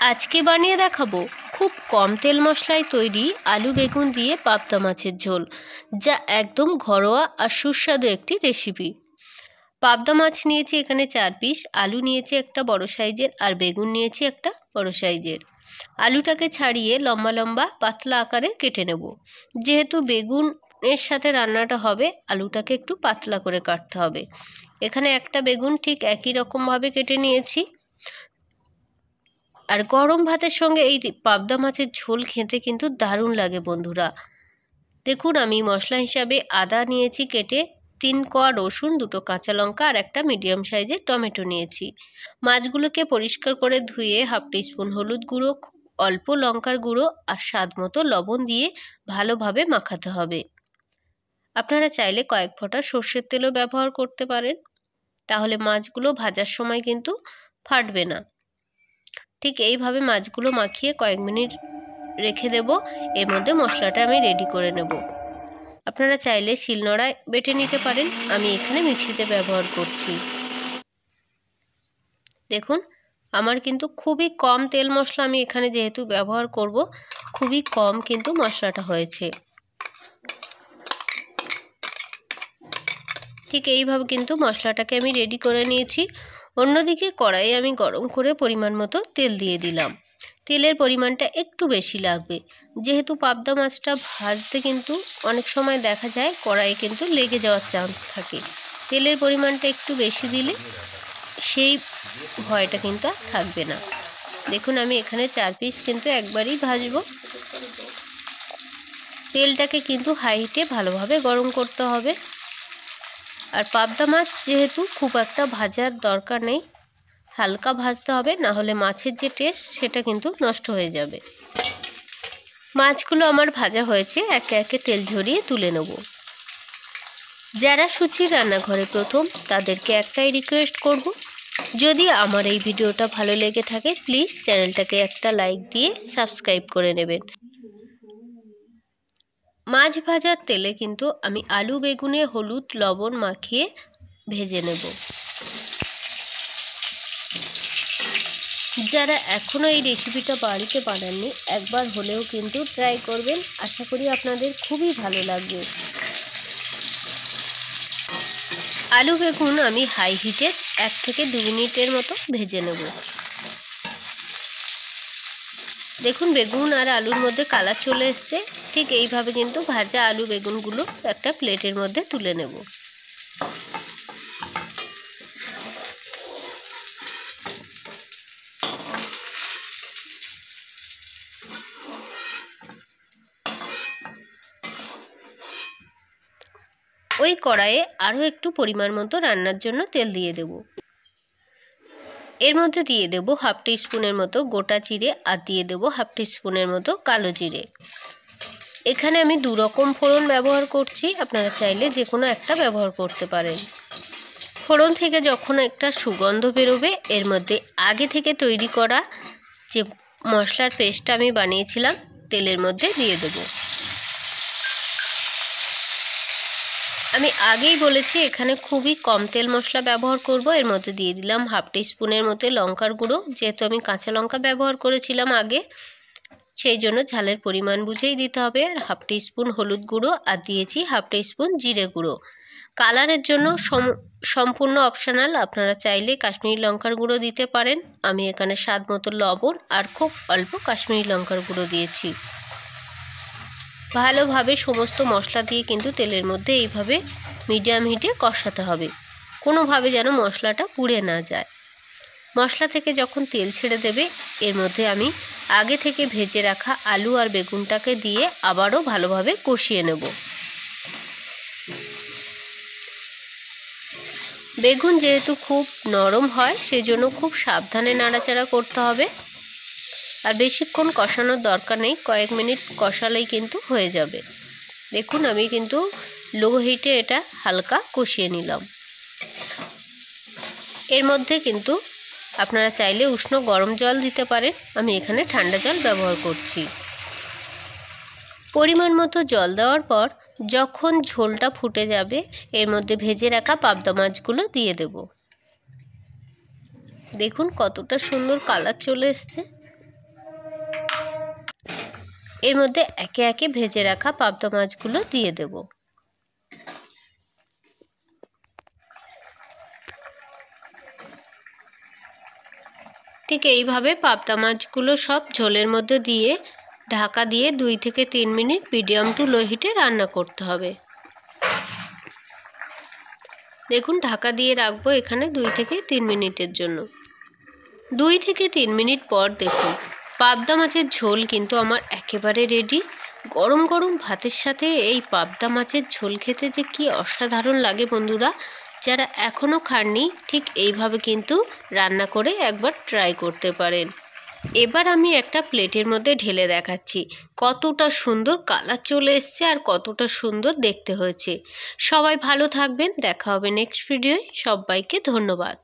আজকে বানিয়ে দেখাবো খুব কম তেল মশলায় তৈরি আলু বেগুন দিয়ে পাবদা মাছের ঝোল, যা একদম ঘরোয়া আর সুস্বাদু একটি রেসিপি। পাবদা মাছ নিয়েছি এখানে 4 পিস, আলু নিয়েছি একটা বড় সাইজের, আর বেগুন নিয়েছি একটা বড় সাইজের। আলুটাকে ছাড়িয়ে লম্বা লম্বা পাতলা আকারে কেটে নেব। যেহেতু বেগুনের সাথে রান্নাটা হবে, আলুটাকে একটু পাতলা করে কাটতে হবে। এখানে একটা বেগুন ঠিক একই রকমভাবে কেটে নিয়েছি। আর গরম ভাতের সঙ্গে এই পাবদা মাছের ঝোল খেতে কিন্তু দারুণ লাগে বন্ধুরা। দেখুন, আমি মশলা হিসাবে আদা নিয়েছি কেটে, 3 কোয়া রসুন, 2টো কাঁচা লঙ্কা আর একটা মিডিয়াম সাইজের টমেটো নিয়েছি। মাছগুলোকে পরিষ্কার করে ধুয়ে 1/2 টিস্পুন হলুদ গুঁড়ো, খুব অল্প লঙ্কার গুঁড়ো আর স্বাদ মতো লবণ দিয়ে ভালোভাবে মাখাতে হবে। আপনারা চাইলে কয়েক ফোঁটা সর্ষের তেলও ব্যবহার করতে পারেন, তাহলে মাছগুলো ভাজার সময় কিন্তু ফাটবে না। ঠিক এইভাবে মাছগুলো মাখিয়ে কয়েক মিনিট রেখে দেব। এর মধ্যে মশলাটা আমি রেডি করে নেব। আপনারা চাইলে শিলনোড়ায় বেটে নিতে পারেন, আমি এখানে মিক্সিতে ব্যবহার করছি। দেখুন, আমার কিন্তু খুবই কম তেল মশলা আমি এখানে যেহেতু ব্যবহার করব, খুবই কম কিন্তু মশলাটা হয়েছে। ঠিক এইভাবে কিন্তু মশলাটাকে আমি রেডি করে নিয়েছি। অন্যদিকে কড়াইয়ে আমি গরম করে পরিমাণ মতো তেল দিয়ে দিলাম। তেলের পরিমাণটা একটু বেশি লাগবে, যেহেতু পাবদা মাছটা ভাজতে কিন্তু অনেক সময় দেখা যায় কড়াইয়ে কিন্তু লেগে যাওয়ার চান্স থাকে। তেলের পরিমাণটা একটু বেশি দিলে সেই ভয়টা কিন্তু আর থাকবে না। দেখুন, আমি এখানে 4 পিস কিন্তু একবারই ভাজবো। তেলটাকে কিন্তু হাই হিটে ভালোভাবে গরম করতে হবে। আর পাবদা মাছ যেহেতু খুব একটা ভাজার দরকার নেই, হালকা ভাজতে হবে, না হলে মাছের যে টেস্ট সেটা কিন্তু নষ্ট হয়ে যাবে। মাছগুলো আমার ভাজা হয়েছে, একে একে তেল ঝরিয়ে তুলে নেব। যারা সুচির রান্নাঘরে প্রথম, তাদেরকে একটাই রিকোয়েস্ট করব, যদি আমার এই ভিডিওটা ভালো লেগে থাকে প্লিজ চ্যানেলটাকে একটা লাইক দিয়ে সাবস্ক্রাইব করে নেবেন। মাছ ভাজার তেলে কিন্তু আমি আলু বেগুনে হলুদ লবণ মাখিয়ে ভেজে নেব। যারা এখনও এই রেসিপিটা বাড়িতে বানাননি, একবার হলেও কিন্তু ট্রাই করবেন, আশা করি আপনাদের খুবই ভালো লাগবে। আলু বেগুন আমি হাই হিটে 1 থেকে 2 মিনিটের মতো ভেজে নেব। দেখুন, বেগুন আর আলুর মধ্যে কালার চলে এসছে। ঠিক এইভাবে কিন্তু ভাজা আলু বেগুনগুলো একটা প্লেটের মধ্যে তুলে নেব। ওই কড়াইয়ে আরও একটু পরিমাণ মতো রান্নার জন্য তেল দিয়ে দেব। এর মধ্যে দিয়ে দেব 1/2 টিস্পুনের মতো গোটা জিরে, আর দিয়ে দেব 1/2 টিস্পুনের মতো কালো জিরে। এখানে আমি 2 রকম ফোড়ন ব্যবহার করছি, আপনারা চাইলে যে কোনো একটা ব্যবহার করতে পারেন। ফোড়ন থেকে যখন একটা সুগন্ধ বেরোবে, এর মধ্যে আগে থেকে তৈরি করা যে মশলার পেস্টটা আমি বানিয়েছিলাম তেলের মধ্যে দিয়ে দেব। আমি আগেই বলেছি এখানে খুবই কম তেল মশলা ব্যবহার করব। এর মধ্যে দিয়ে দিলাম 1/2 টিস্পুনের মতো লঙ্কার গুঁড়ো, যেহেতু আমি কাঁচা লঙ্কা ব্যবহার করেছিলাম আগে, সেই জন্য ঝালের পরিমাণ বুঝেই দিতে হবে। আর 1/2 টিস্পুন হলুদ গুঁড়ো, আর দিয়েছি 1/2 টিস্পুন জিরে গুঁড়ো। কালারের জন্য সম্পূর্ণ অপশনাল, আপনারা চাইলে কাশ্মীরি লঙ্কার গুঁড়ো দিতে পারেন। আমি এখানে স্বাদ মতো লবণ আর খুব অল্প কাশ্মীরি লঙ্কার গুঁড়ো দিয়েছি। ভালোভাবে সমস্ত মশলা দিয়ে কিন্তু তেলের মধ্যে এইভাবে মিডিয়াম হিটে কষাতে হবে, কোনোভাবে যেন মশলাটা পুড়ে না যায়। মশলা থেকে যখন তেল ছেড়ে দেবে, এর মধ্যে আমি আগে থেকে ভেজে রাখা আলু আর বেগুনটাকে দিয়ে আবারও ভালোভাবে কষিয়ে নেব। বেগুন যেহেতু খুব নরম হয়, সেজন্য খুব সাবধানে নাড়াচাড়া করতে হবে। আর বেশিক্ষণ কষানোর দরকার নেই, কয়েক মিনিট কষালেই কিন্তু হয়ে যাবে। দেখুন, আমি কিন্তু লো হিটে এটা হালকা কষিয়ে নিলাম। এর মধ্যে কিন্তু আপনারা চাইলে উষ্ণ গরম জল দিতে পারেন, আমি এখানে ঠান্ডা জল ব্যবহার করছি। পরিমাণ মতো জল দেওয়ার পর যখন ঝোলটা ফুটে যাবে, এর মধ্যে ভেজে রাখা পাবদা মাছগুলো দিয়ে দেব। দেখুন কতটা সুন্দর কালার চলে এসছে। এর মধ্যে একে একে ভেজে রাখা পাবদা মাছগুলো দিয়ে দেব। ঠিক এইভাবে পাবদা মাছগুলো সব ঝোলের মধ্যে দিয়ে ঢাকা দিয়ে 2 থেকে 3 মিনিট মিডিয়াম টু লো হিটে রান্না করতে হবে। দেখুন ঢাকা দিয়ে রাখবো এখানে 2 থেকে 3 মিনিটের জন্য। 2 থেকে 3 মিনিট পর দেখুন পাবদা মাছের ঝোল কিন্তু আমার একেবারে রেডি। গরম গরম ভাতের সাথে এই পাবদা মাছের ঝোল খেতে যে কি অসাধারণ লাগে বন্ধুরা, যারা এখনও খাননি ঠিক এইভাবে কিন্তু রান্না করে একবার ট্রাই করতে পারেন। এবার আমি একটা প্লেটের মধ্যে ঢেলে দেখাচ্ছি কতটা সুন্দর কালার চলে এসছে আর কতটা সুন্দর দেখতে হয়েছে। সবাই ভালো থাকবেন, দেখা হবে নেক্সট ভিডিওয়। সবাইকে ধন্যবাদ।